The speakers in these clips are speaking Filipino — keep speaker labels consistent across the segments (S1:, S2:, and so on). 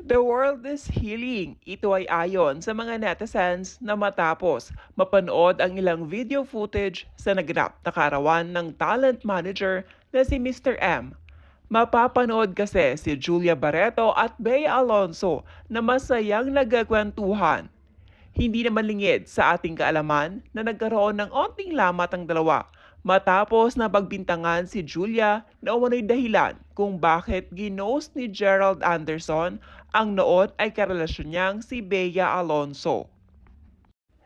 S1: The world is healing. Ito ay ayon sa mga netizens na matapos mapanood ang ilang video footage sa naganap na kaarawan ng talent manager na si Mr. M. Mapapanood kasi si Julia Barretto at Bea Alonzo na masayang nagkakwentuhan. Hindi naman lingid sa ating kaalaman na nagkaroon ng onting lamat ang dalawa matapos na pagbintangan si Julia na umano'y dahilan kung bakit ginost ni Gerald Anderson ang noon ay karelasyon niyang si Bea Alonzo.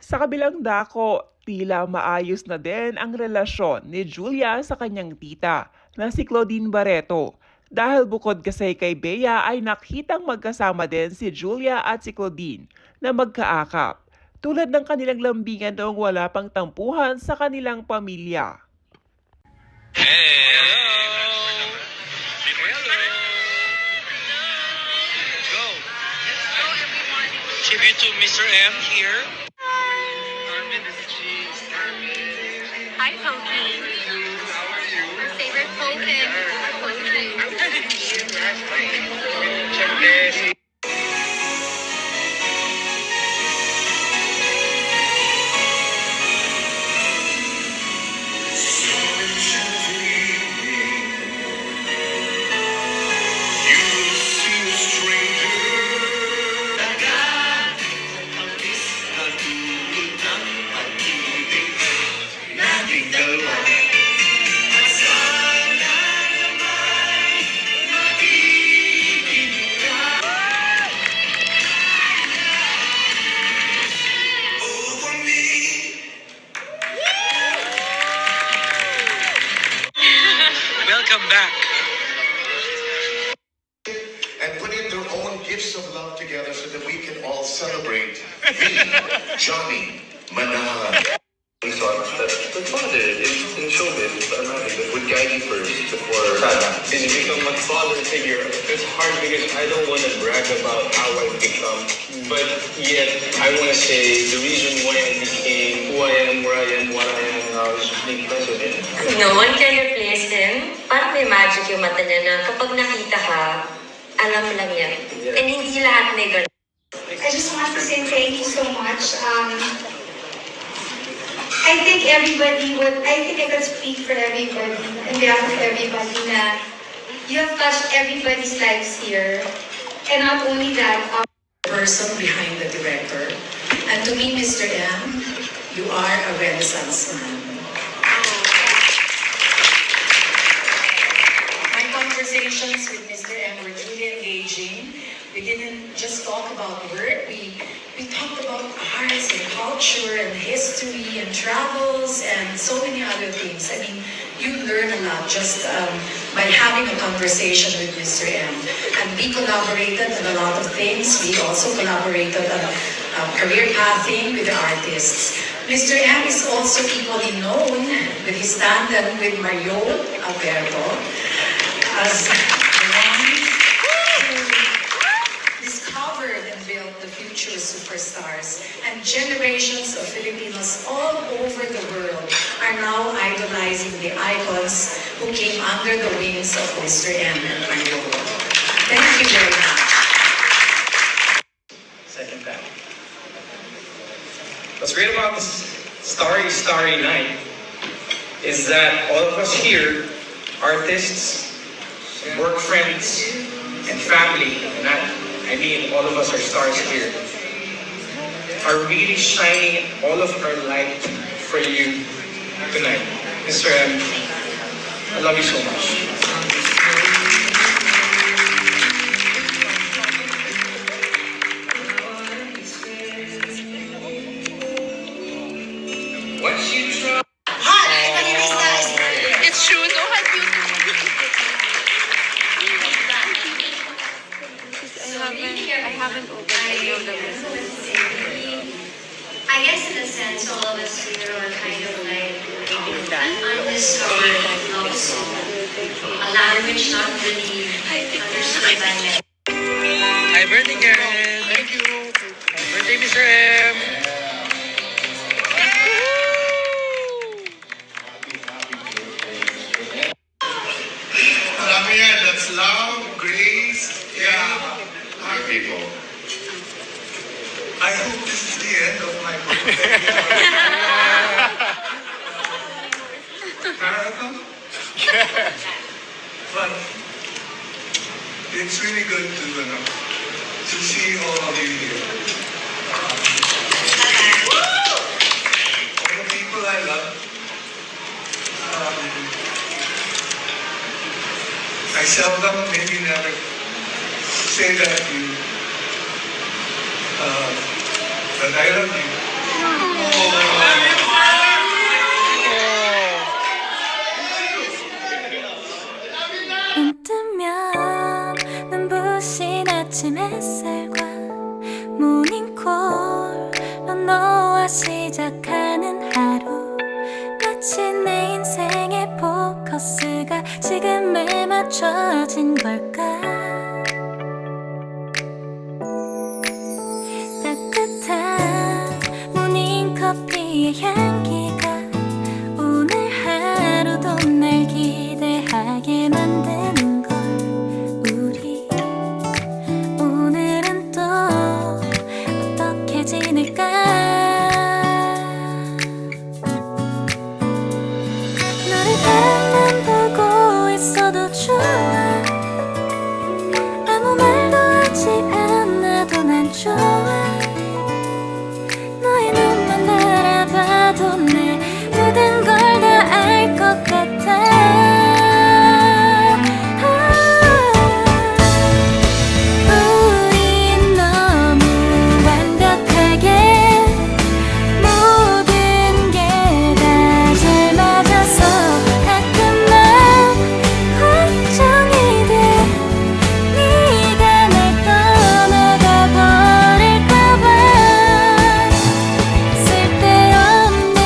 S1: Sa kabilang dako, tila maayos na din ang relasyon ni Julia sa kanyang tita na si Claudine Barretto. Dahil bukod kasi kay Bea ay nakitang magkasama din si Julia at si Claudine na magkaakap. Tulad ng kanilang lambingan noong wala pang tampuhan sa kanilang pamilya.
S2: Hello! Hello! Go! Tribute to Mr. M here.
S3: Hi, Pokey. Our favorite Pokey.
S2: Welcome back.
S4: And put in their own gifts of love together so that we can all celebrate me, Johnny, Manala.
S5: We thought that the father in showbiz is automatic that would guide you first before
S6: Since you become a father figure, it's hard because I don't want to brag about how I become, but yet I want to say the reason why I became who I am, where I am, what I am now is being president.
S7: No one can replace him. Parang may magic yung mata niya na kapag nakita ka, alam mo lang yan.
S6: Yeah.
S7: And hindi lahat may ganun.
S3: I just want to say thank you so much. I think I could speak for everybody, on behalf of everybody, na you have touched everybody's lives here. And not only that,
S8: person behind the director. And to me, Mr. M, you are a Renaissance man. My conversations with Mr. M were truly engaging. We didn't just talk about work. We talked about arts and culture and history and travels and so many other things. I mean, you learn a lot just by having a conversation with Mr. M. And we collaborated on a lot of things. We also collaborated on career pathing with the artists. Mr. M is also equally known with his tandem with Mario Alberto as the one who discovered and built the future superstars. And generations of Filipinos all over the world are now idolizing the icons who came under the wings of Mr. M and Mario. Thank you very much.
S6: Second time. What's great about this starry night is that all of us here, artists, work friends, and family, and I mean all of us are stars here, are really shining all of our light for you tonight. Mr. M, I love you so much. Once you try.
S3: it's true. Go ahead, you.
S9: I haven't opened any of them.
S3: I guess in a sense, all of us here are kind of like an undiscovered love song. A language not really understood by many.
S2: Happy birthday, Karen. Thank you. Happy birthday, Mr. M.
S4: That's love, grace, yeah. Happy people.
S10: I hope this is the end of my birthday marathon. But it's really good to see all of you here. All the people I love. I seldom, maybe never, say that I love you.
S11: 눈 뜨면 눈부신 아침 햇살과 모닝콜로 너와 시작하는 하루, 마치 내 인생의 포커스가 지금에 맞춰진 걸까. 따뜻한 모닝커피의 향기가 오늘 하루도 날 기대하게 만드는 걸. 우리 오늘은 또 어떻게 지낼까. 너를 바라만 보고 있어도 좋아. 아무 말도 하지 않아도 난 좋아. 너의 눈만 바라봐도 내 모든 걸 다 알 것 같아. 우린 너무 완벽하게 모든 게 다 잘 맞아서 가끔만 걱정이 돼. 네가 날 떠나가 버릴까 봐. 쓸데없는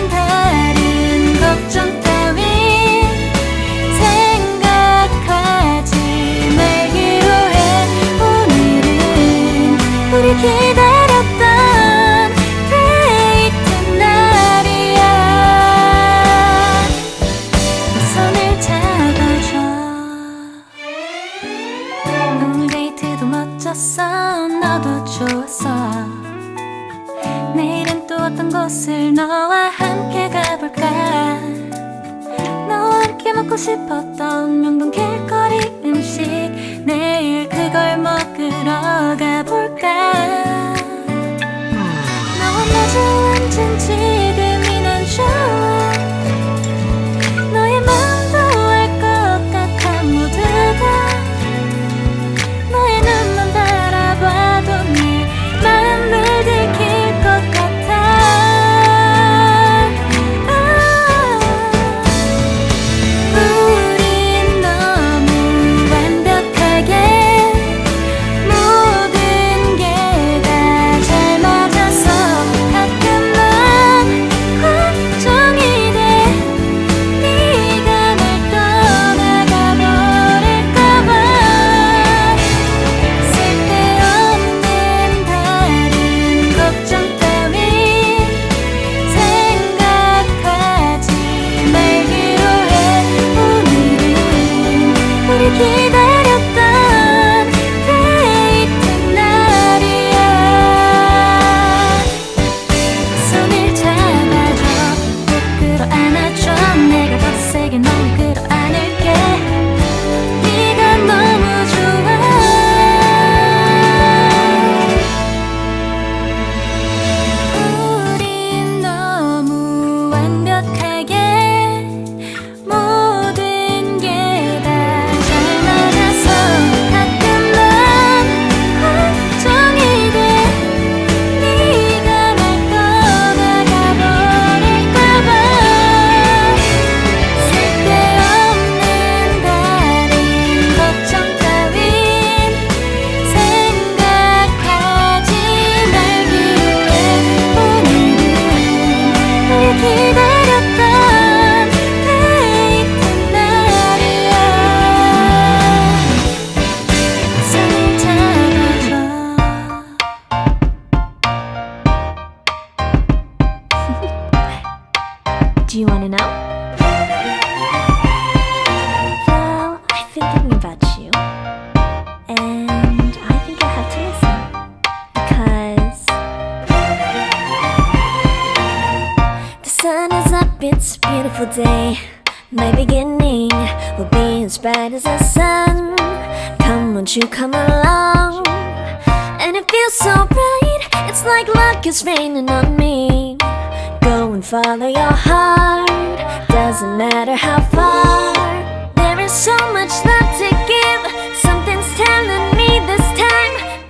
S11: 다른 걱정 따윈 생각하지 말기로 해. 오늘은 우리 기다렸던 데이트 날이야. 손을 잡아줘. 오늘 데이트도 멋졌어. 너도 좋았어. 내일은 또 어떤 곳을 너와 함께 가볼까. 너와 함께 먹고 싶었던 명동 길거리 음식, 내일 그걸 먹으러 가볼까. 너와 마주 앉은 지금이 난 좋아. 너의 마음도 알 것 같아. 모두 다 너의 눈만 바라봐도 내 마음을 들킬 것 같아. 우린 너무 완벽하게 모든 게 다 잘 맞아서 가끔만 It's a beautiful day, my beginning will be as bright as the sun. Come, won't you come along? And it feels so bright, it's like luck is raining on me. Go and follow your heart, doesn't matter how